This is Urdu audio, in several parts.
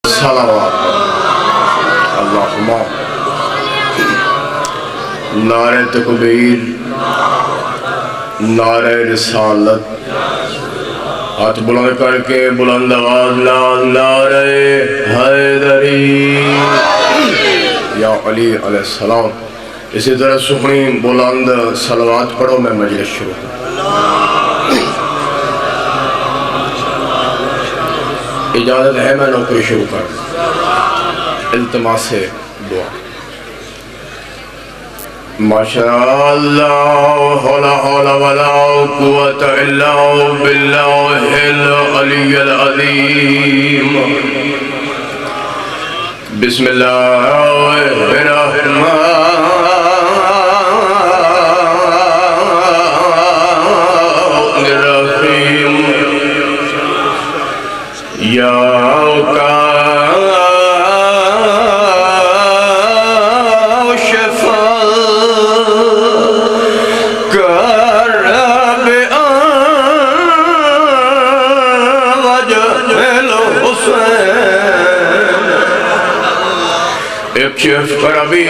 صلوات اللہم نعرہ تکبیر، نعرہ رسالت، ہاتھ بلند کر کے بلند آواز نعرہ حیدری یا علی علیہ السلام۔ اسی طرح سخنی بلند صلوات پڑھو، میں مجلس شروع کروں۔ اجازت ہے میں نوکری شروع کر التماس دعا۔ ماشاءاللہ لا حول ولا قوت الا باللہ العلی العظیم۔ بسم اللہ الرحمن الرحیم۔ یا اکشف کربی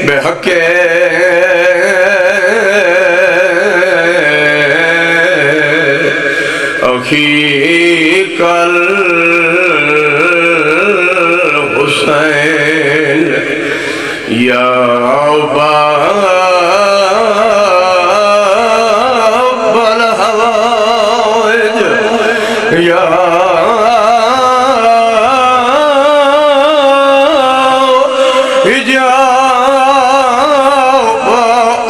بحق اخیک الحسین یا باب الحوائج یا حجاب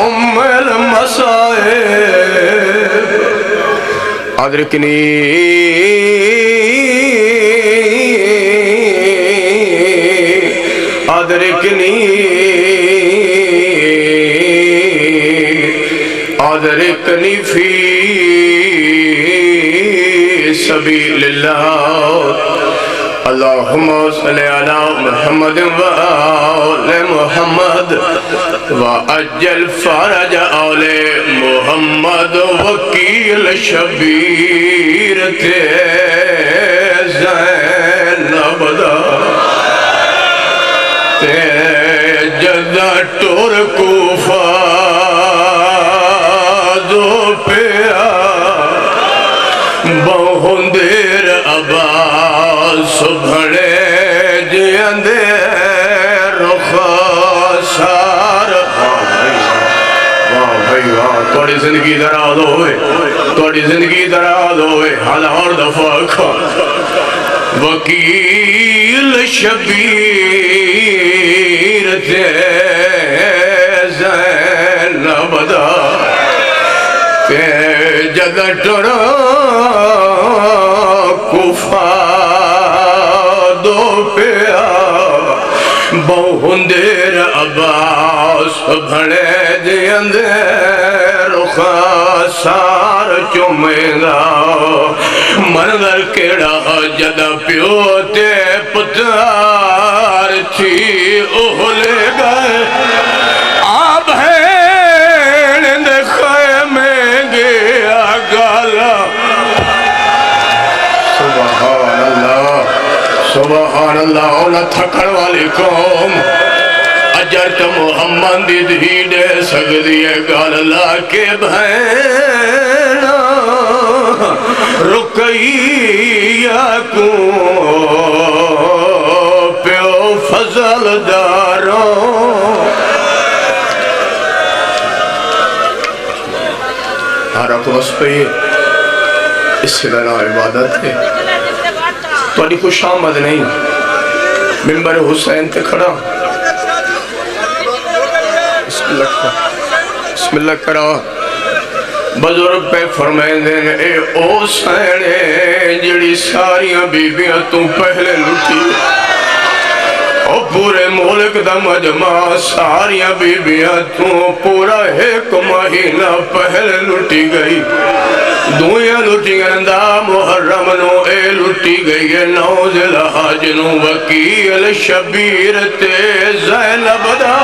ام المصائب ادرکنی ادرکنی ادرکنی فی سبیل اللہ۔ اللہم صلی علی محمد وآل محمد وعجل فرج آل محمد وکیل شبیر تے زینب دا تے جدہ ٹور کوفہ دو پیا بہندر عباس بھڑے جیندے رخسار۔ واہ بھائی واہ، توڑی زندگی دراز ہوئے، توڑی زندگی دراز ہوئے، ہزار دفعہ کھا وکیل شبیر تے زینب دا تے جدہ ٹورا کوفہ دو پیا بہندر عباس بھڑے دیندے رخسار چومیندہ منظر کیڑا جدہ پیو تے پتار تھی اہلے گئے آپ ہیں دے خیمے گیا گالا۔ سبحان اللہ سبحان اللہ، اونا تھکڑ والی قوم اجر تو محمد دی دھی دے سکتی ہے گال لا کے بہینا رکیہ کو پیو فضل داروں۔ ہارا کو بس پہ اس سے بنا عبادت ہے، توڑی خوش آمد نہیں ممبر حسین تے کھڑا بسم اللہ کرا بزرگ پہ فرمائیں دیں اے او سینے جڑی ساریاں بیبیاں تو پہلے لٹی اور پورے ملک دا مجمع ساریاں بیبیاں تو پورا ایک مہینہ پہلے لٹی گئی۔ دویاں لٹی گرندہ محرم نو اے لٹی گئی ہے نوز الحاج نو وکیل شبیر تے زینب دا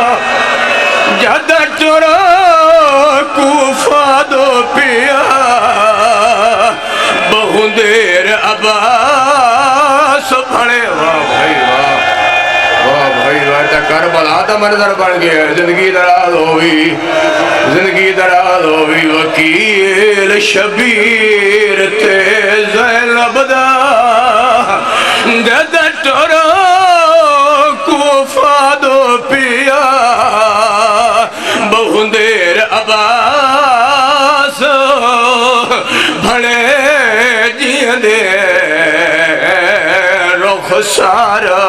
جدہ ٹورا کوفہ دو پیا عباس بھڑے واہ بھائی واہ واہ بھائی واہ تا کربلا دا منظر بن گیا زندگی دراز ہوئی زندگی دراز ہوئی وکیل شبیر تے زینب دا دد ٹورو کوفہ دو پیا بہن دیر عباس بھڑے جیندے رخ سارا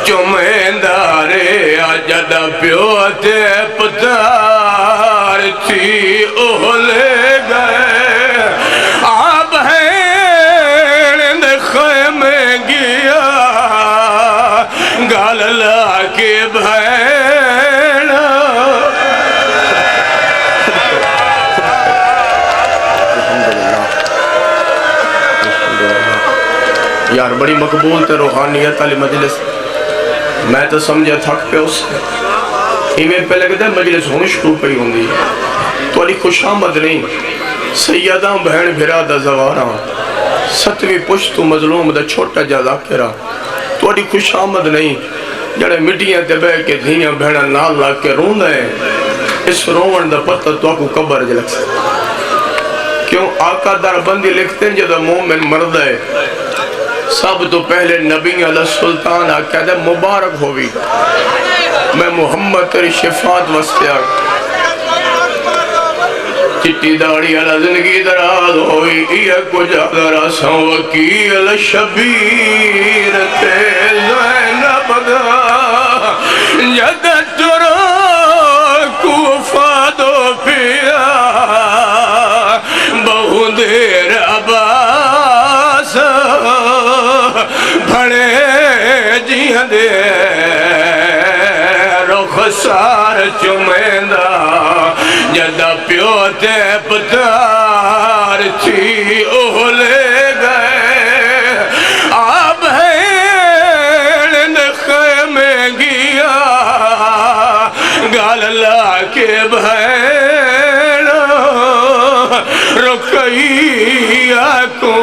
چمیندارے آجد پیو تے پتار تھی اولے گئے آپ ہیں خیمے گیا گال لا کے بھین یار بڑی مقبول تے روحانیت علی مجلس میں تو سمجھا تھک پہ اس سے ایمیں پہ لگتا ہے مجلس ہون شروع پہ ہی ہوں دی تو علی خوش آمد نہیں سیدہ بہن بھرا دا زوارا ستویں پشت مظلوم دا چھوٹا جا ذاکرہ تو علی خوش آمد نہیں جڑے مٹیاں تے بے کے دھیاں بہنہ نال لا کے رون دے اس رومن دا پتہ تو آکو قبر جلک سے کیوں آقا در بندی لکھتے ہیں جدہ مومن مرد ہے سب تو پہلے نبی علیہ سلطان آقا دے مبارک ہوئی میں محمد تری شفاعت واسطے آگا چٹی داڑی علیہ زندگی دراز ہوئی یہ کچھ ادھرا سا وکیل شبیر تے زینب دا جد ترا کوفہ دو پیا بہن دیر عباس بھڑے جیندے رخ سار چمیندہ جدہ پیو تے پتار تھی اولے گئے آپ ہیں خیمے گیا گال لا کے بھین رکھیا کو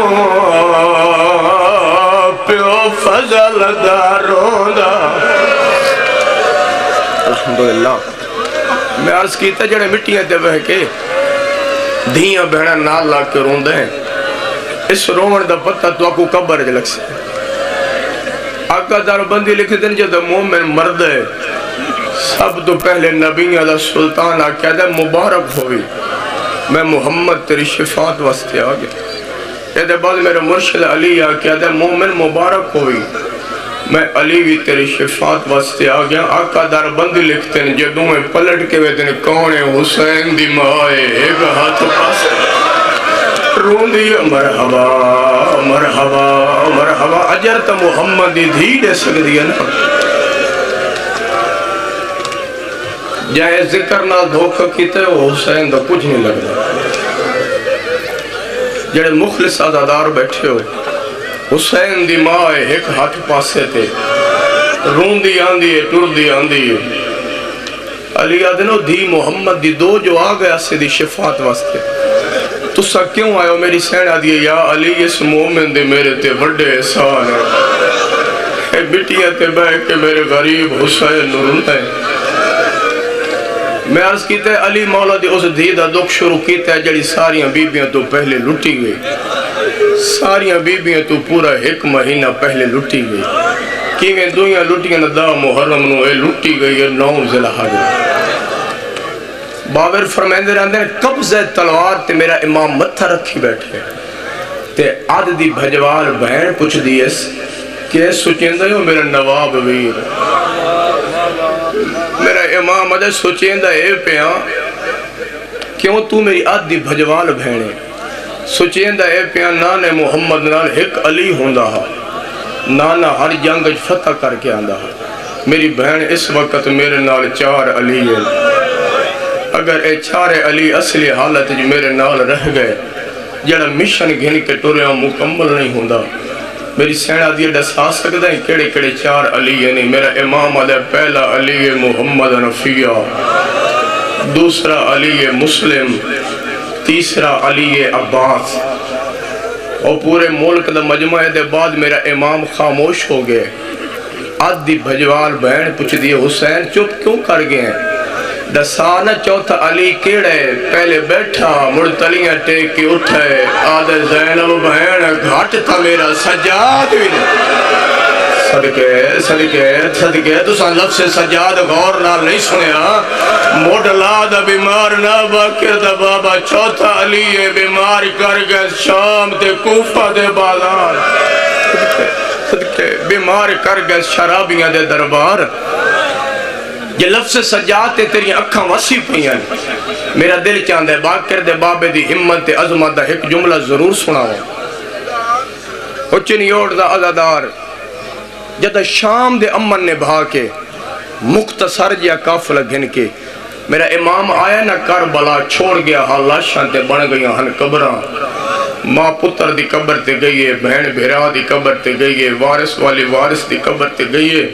پیو فضل داروں دا الحمدللہ میں عرض کیتا جڑے مٹیاں دے بہ کے دھیاں بہنہ نال لا کے رون دے اس رومن دا پتہ تو آکو قبر جلک سے آقا دار بندی لکھ دن جدہ مومن مرد ہے سب تو پہلے نبی علیہ سلطان آقا دے مبارک ہوئی میں محمد تیری شفاعت واسطے آگے یہ بعد میرے مرشد علی آقا دے مومن مبارک ہوئی میں علی بھی تیری شفاعت واسطے آگیا آقا در بندی لکھتے ہیں جدوں میں پلٹ کے ویدن کون حسین دی مائے ایک ہاتھ پاس رون دی مرحبا مرحبا مرحبا اجر تا محمد دی دھی دے سک دیا نا جائے ذکر نہ دھوکہ کیتے وہ حسین دا کچھ نہیں لگ رہا جڑے مخلص آزادار بیٹھے ہو حسین دی مائے ایک ہاتھ پاسے تھے رون دی آندی ہے ٹر دی آندی ہے علی آدنو دی محمد دی دو جو آگیا سے دی شفاعت واسطے تو سا کیوں آئے ہو میری سین آدھی ہے یا علی اس مومن دے میرے تے وڈے احسان ہے اے بٹیاں تے بہ کے میرے غریب حسین نورن ہے میں عرض کیتا ہے علی مولا دی اس دیدہ دکھ شروع کیتا ہے جڑی ساریاں بیبیاں تو پہلے لٹی گئی ساریاں بیبیاں تو پورا ایک مہینہ پہلے لٹی گئی کیویں دویاں لٹیاں دا محرم نو اے لٹی گئی ہے 9 ذی الحجہ بابر فرمائندے رہندے ہیں قبضہ تلوار تے میرا امام متھا رکھی بیٹھے تے آد دی بھجوال بہن پوچھ دیس کہ سوچیندہ ہو میرا نواب ویر میرا امام مدد سوچیندہ اے پیاں کیوں تو میری آد دی بھجوال بہن ہے سوچیندہ اے پیاں نانے محمد نال ایک علی ہوندہ ہا نانا ہر جنگ فتح کر کے آندہ ہا میری بہن اس وقت میرے نال 4 علی ہے اگر اے 4 علی اصلی حالت جو میرے نال رہ گئے جڑا مشن گھن کے ٹوریاں مکمل نہیں ہوندہ میری سینہ دیئے دسا سکتا ہے کڑے کڑے 4 علی یعنی میرا امام علیہ پہلا علی محمد نفیہ دوسرا علی مسلم تیسرا علی عباس اور پورے ملک دا مجمع دے بعد میرا امام خاموش ہو گئے. آدھی بھجوال بہن پوچھ دی حسین چپ کیوں کر گئے ہیں؟ دسانا چوتھا علی کیڑے پہلے بیٹھا مڑ تلیاں ٹیک کے اٹھے آدھے زینب بہن گھٹ تھا میرا سجاد بھی صدقے تو سان لفظ سجاد غور نال نہیں سنیا. موڈلا دا بیمار نہ باکر دا بابا چوتھا علی بیمار کر گئے شام تے کوفہ دے بازار صدقے بیمار کر گئے شرابیاں دے دربار. یہ لفظ سجاد تے تیری اکھاں وسی پئیاں. میرا دل چاہتا ہے باکر دے بابے دی ہمت عظمت دا ایک جملہ ضرور سناؤ. اچنی اوڑ دا عزادار جدہ شام دے امن نے بھا کے مختصر جیا قافلہ گھن کے میرا امام آیا نہ کربلا چھوڑ گیا لاشاں تے بن گئی ہن قبراں. ماں پتر دی قبر تے گئی ہے, بہن بھیرا دی قبر تے گئی ہے, وارث والی وارث دی قبر تے گئی ہے.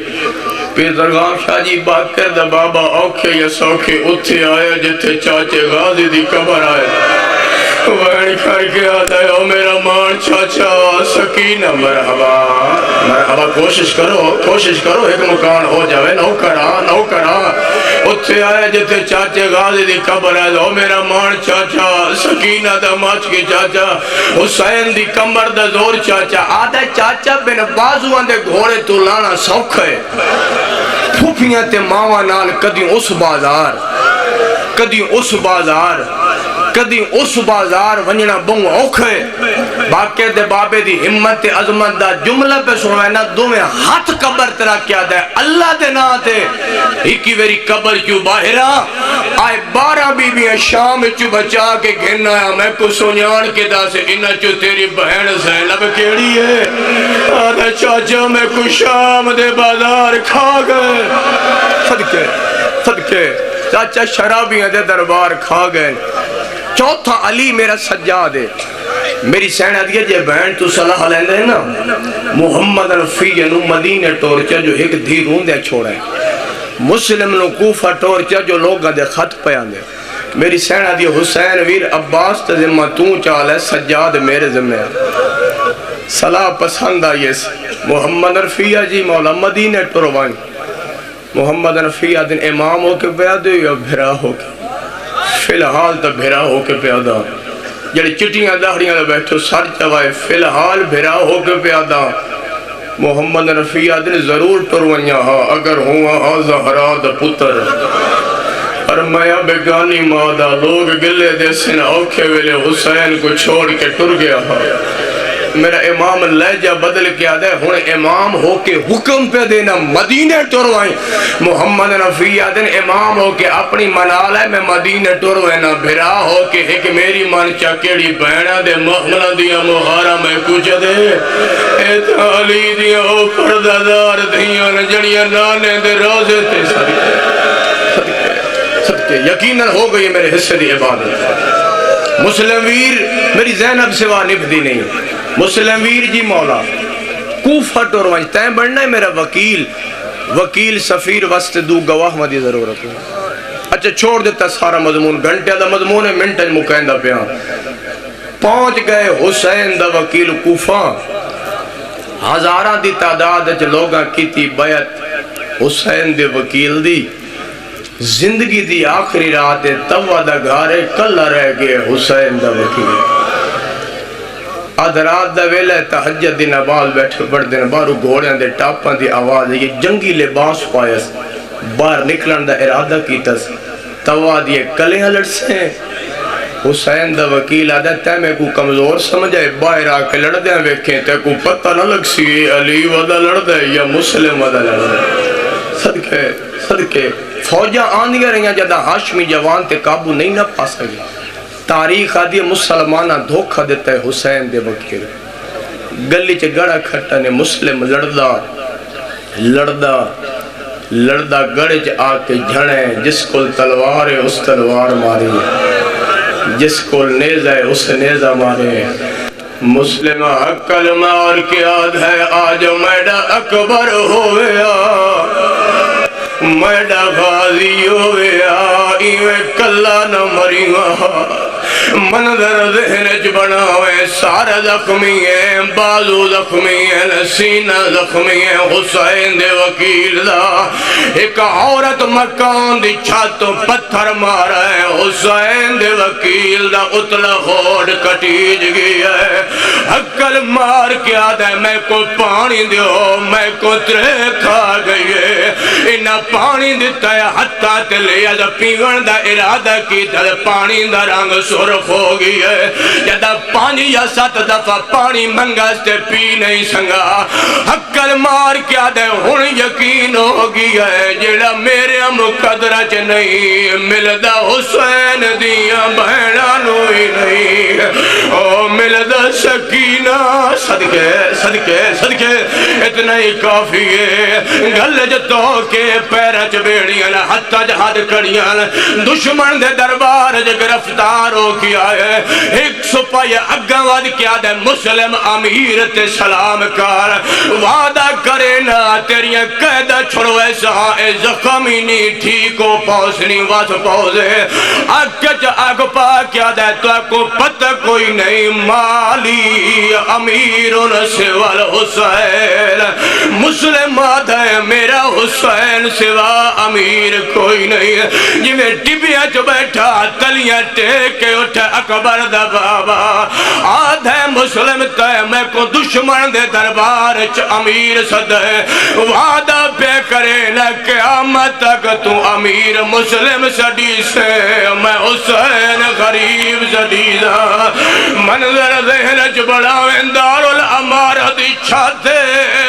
پھر درگاہ شاہ جی باکر دا بابا اوکھے یا سوکھے اتھے آیا جتھے چاچے غازی دی قبر آئے. بہن کر کے آتا ہے او میرا مان چاچا سکینہ مرحبا مرحبا. کوشش کرو ایک مکان ہو جاوے. نوکرا اتھے آیا جتھے چاچے غازی دی قبر آئے. او میرا مان چاچا سکینہ دا ماچ کے چاچا حسین دی کمر دا زور چاچا. آدھا چاچا بن بازوان دے گھوڑے تو لانا سوکھ ہے. پھوپیاں تے ماوا نال کدی اس بازار ونجنا بنگ اوکھے. باکر دے بابے دی ہمت عظمت دا جملہ پہ سنوائے نا دو میں ہاتھ قبر ترا کیا دے اللہ دے ناتے ایکی ویری قبر کیوں باہرہ آئے 12 بیویاں شام چو بچا کے گھن آیا. میں کو سنیان کے دا سے انہ چو تیری بہن زینب کیڑی ہے. آدھا چاچا میں کو شام دے بازار کھا گئے. صدقے چاچا شرابیاں دے دربار کھا گئے. چوتھا علی میرا سجاد ہے. میری سینہ دیا جے بہن تو صلاح لیندے ہیں نا محمد رفیعنو مدینہ ٹورچہ جو ایک دھی روندے چھوڑا ہے. مسلم نو کوفہ ٹورچہ جو لوگاں دے خط پیان دے. میری سینہ دیا حسین ویر عباس تا ذمہ توں چالے سجاد میرے ذمہ صلاح پسند آئیے سے. محمد رفیع جی مولا مدینہ ٹوروائیں. محمد رفیع دن امام ہو کے پیادے یا بھرا ہو کے فی الحال تا بھرا ہو کے پیادا. جڑے چٹیاں داڑیاں دے بیٹھو سر چوائے فی الحال بھرا ہو کے پیادا. محمد رفیع دن ضرور ٹرونیا ہاں اگر ہوا ہاں زہرا دا پتر فرمایا بیگانی مادہ لوگ گلے دے سن اوکھے ویلے حسین کو چھوڑ کے ٹر گیا ہاں. میرا امام لہجہ بدل کے آدھے ہون امام ہو کے حکم پہ دینا مدینہ ٹروائیں. محمد رفیع دن امام ہو کے اپنی منال ہے میں مدینہ ٹروائیں نہ بھرا ہو کے ایک میری من چکیڑی بہنہ دے محملہ دیا مہارا میں کچھ دے ایت علی دیا او پردادار دیا نجڑیاں نانے دے روزے تے صدقے یقیناً ہو گئی میرے حصے دی عبادت. مسلم ویر میری زینب سوا نبدی نہیں. مسلم ویر جی مولا کوفہ ٹوروائیں تین بڑھنا ہے میرا وکیل سفیر وسط دو گواہ مدی ضرورت ہے. اچھا چھوڑ دیتا سارا مضمون گھنٹے دا مضمون ہے منٹج مکہندہ پیان. پہنچ گئے حسین دا وکیل کوفہ. ہزاراں دی تعداد اچھ لوگاں کیتی بیعت حسین دے وکیل دی. زندگی دی آخری رات توا دا گھارے کلہ رہ گئے حسین دا وکیل. آدھ رات دا ویلہ تحجد دی نماز بیٹھے بڑھ دن بارو گھوڑیاں دے ٹاپاں دی آواز یہ جنگی لباس پائس باہر نکلن دا ارادہ کیتس توا دیئے کلیاں لڑ سے. حسین دا وکیل آدھا تے میں کو کمزور سمجھائے باہر آکے لڑ دیں ویکھیں تے کو پتہ نہ لگ سی علی ودا لڑ دے یا مسلم ودا لڑ دے. صدقے فوجاں آندیاں رہیاں جدہ ہاشمی جوان تے قابو نہیں نہ پا سکے. تاریخ آدھی مسلمانہ دھوکھا دیتا ہے حسین دے وکیل. گلی چے گڑا کھٹا نے مسلم لڑدا گڑے چے آکے جھڑے. جس کول تلوار ہے اس تلوار ماری, جس کول نیزہ ہے اس نیزہ مارے. مسلم حق کلمہ اور قیاد ہے آج میڈا اکبر ہویا میڈا غازی ہویا ایویں کلا نہ مریوا منظر ذہن چ بناوے سار زخمی ہے بازو زخمی ہے سینہ زخمی ہے حسین دے وکیل دا ایک عورت مکان دی چھت پتھر مارا ہے حسین دے وکیل دا اتلا ہوڑ کٹیج گیا ہے عقل مار کے آدھے میں کو پانی دیو میں کو ترے کھا گئی ہے انہا پانی دیتا ہے حتیٰ تے لیا جا پیغن دا ارادہ کی تا پانی دا رنگ سرخ ہو گئی ہے جدہ پانی یا 7 دفعہ پانی منگا سے پی نہیں سنگا عقل مار کے آدھے ہن یقین ہو گیا ہے جڑا میرے مقدرہ چ نہیں ملدا حسین دیاں بہنانو ہی نہیں او ملدا سکینہ صدقے صدقے صدقے اتنا ہی کافی ہے گل جتو کے پیرہ چ بیڑیاں حتیٰ جہاد کڑیاں دشمن دے دربار جے گرفتار ہو کیا ہے ایک سپاہی اگاں وعد کیا دے مسلم امیر تے سلام کار وعدہ کرے نا تیریاں قیدہ چھڑوے سہا اے زخمی نہیں ٹھیکو پوسنی واس پوزے اکچ اگ پا کیا دے تو کو پتہ کوئی نہیں مالی امیرون سوا الحسین مسلم آدھے میرا حسین سوا امیر کوئی نہیں جی میں ٹبیاں جو بیٹھا تلیاں ٹیکے اٹھے اکبر دا بابا آدھے مسلم تے میں کو دشمن دے دربار چ امیر صدے وعدہ پہ کرے نہ قیامت تک تو امیر مسلم صدی سے میں حسین غریب صدیدہ منظر ذہن چ بڑھاویں دارالعمار دی چھاتے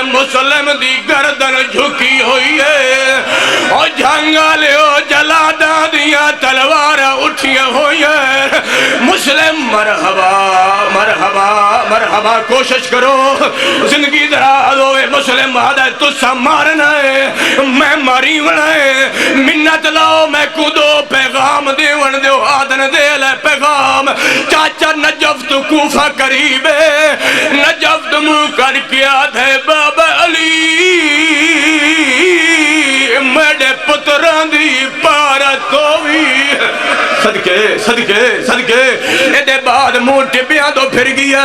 مسلم دی گردن جھکی ہوئی ہے اور جھنگا لے او جلادہ دیا تلوار اٹھیا ہوئی ہے مسلم مرحبا مرحبا مرحبا کوشش کرو زندگی دراز ہوئے مسلم آدھے تو سا مارنا ہے میں ماری ونا ہے منت لاؤ میں کودو پیغام دیون دیو آدھن دے لے پیغام چاچا نجف تو کوفہ قریب ہے نجف تو مو کر کیا دے بابا علی میڈے پتران دی پارت ہوئی صدقے صدقے صدقے ایدے بعد موٹے بیاں تو پھر گیا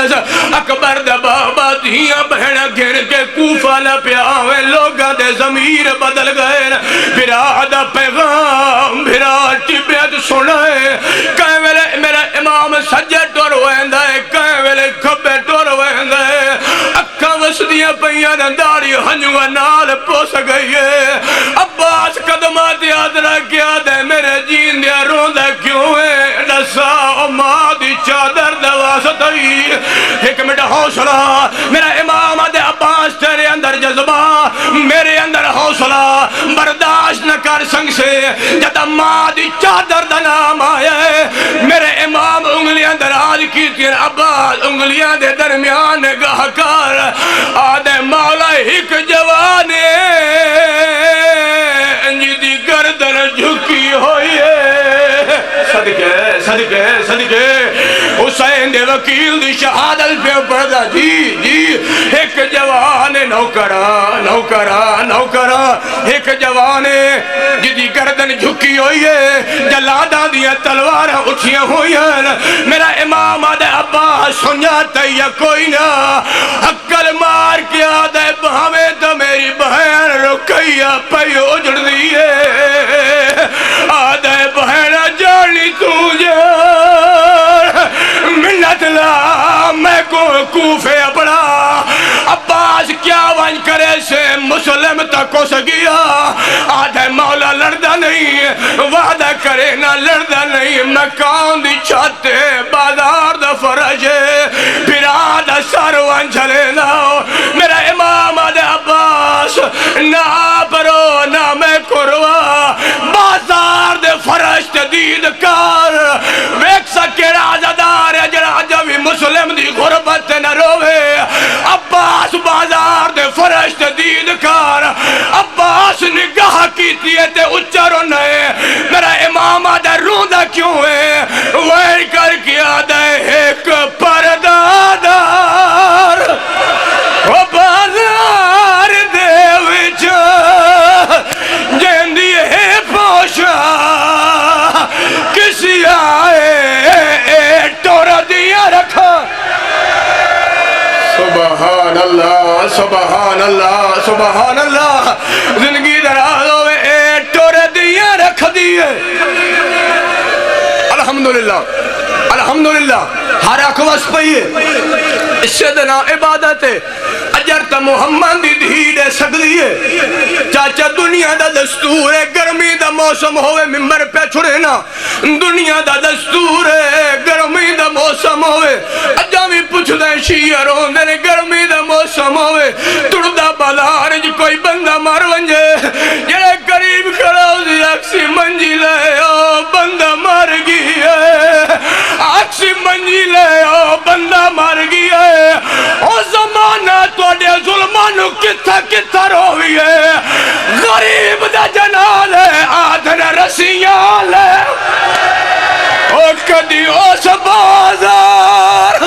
اکبر دا بابا دھیاں بہنہ گھر کے کوفہ نہ پیاوے لوگاں دے ضمیر بدل گئے بھرا دا پیغام بھرا ٹبیت سنائے کہیں ویلے میرا امام سجے ٹور ویندہ ہے کہیں ویلے کھبے ٹور ویندہ ہے اکھا وسدیاں پہیاں داری ہنجوہ نال پوس گئی ہے عباس قدمات یاد رکھیا دے میرے جین دیا روندہ کیوں ہے نسا ماں دی چادر دواست ہوئی ایک منٹ حوصلہ میرا امام دے عباس تیرے اندر جذبہ میرے اندر حوصلہ برداشت نہ کر سنگ سے جدہ ماں دی چادر دا نام آیا ہے میرے امام انگلیاں دراز کی تیر عباس انگلیاں دے درمیان گاہ کر آدھے مولا ایک جوانے جدی گردن جھکی ہوئی ہے صدقے صدقے صدقے حسین دے وکیل دی شہادت پہ پڑھدا جی جی ایک جوان نوکرا نوکرا نوکرا ایک جوان جدی گردن جھکی ہوئی ہے جلادہ دیا تلوار اٹھیاں ہوئی ہیں میرا امام آدھے عباس سنجاتا یا کوئی نہ عقل مار کے آدھے بہمیں تو میری بہن رکیہ پہ اجڑ دیئے آدھے بہن جانی تجھے منت لا میں کو کوفے اپڑا عباس کیا وانج کرے سے مسلم تک ہو سکیا آدھے مولا لڑدا نہیں وعدہ کرے نہ لڑدا نہیں مکان دی چھاتے بازار دا فرجے پھر آدھا سر وانج چلے ناؤ میرا امام آدھے عباس نہ پرو نہ میں کروا بازار دے فرج تدید کار ویک سکے رازدار جرا جوی مسلم دی غربت نہ روے عباس بازار دے فرج تدید کار عباس نگاہ کیتی ہے تے اچھرو نئے میرا امام آدھے روندہ کیوں ہے وہی کر کے آدھے ایک پردادار وہ بازار دے وچا جن دی ہے پوشا کسی آئے سبحان اللہ سبحان اللہ سبحان اللہ زندگی دراز ہوئے اے ٹورے دیاں رکھ دیئے الحمدللہ الحمدللہ ہر اکوس پہیے اس سے دنا عبادت ہے اجر تا محمد دی دھیڑے سکتی ہے چاچا دنیا دا دستور ہے گرمی دا موسم ہوئے ممبر پہ چھڑے نا دنیا دا دستور ہے گرمی دا موسم ہوئے اجا بھی پوچھ دیں شیعہ رون دیں گرمی دا موسم ہوئے تڑدا بازار جی کوئی بندہ مار ونجے جڑے قریب کھڑا ہوئی اکسی منجی لے او بندہ مار گیا ہے اکسی منجی لے او بندہ مار گیا ہے او زمانہ توڑے ظلمانو کتھا کتھا روئی ہے غریب دا جنال ہے آدھر رسیال ہے او کدی او سبازار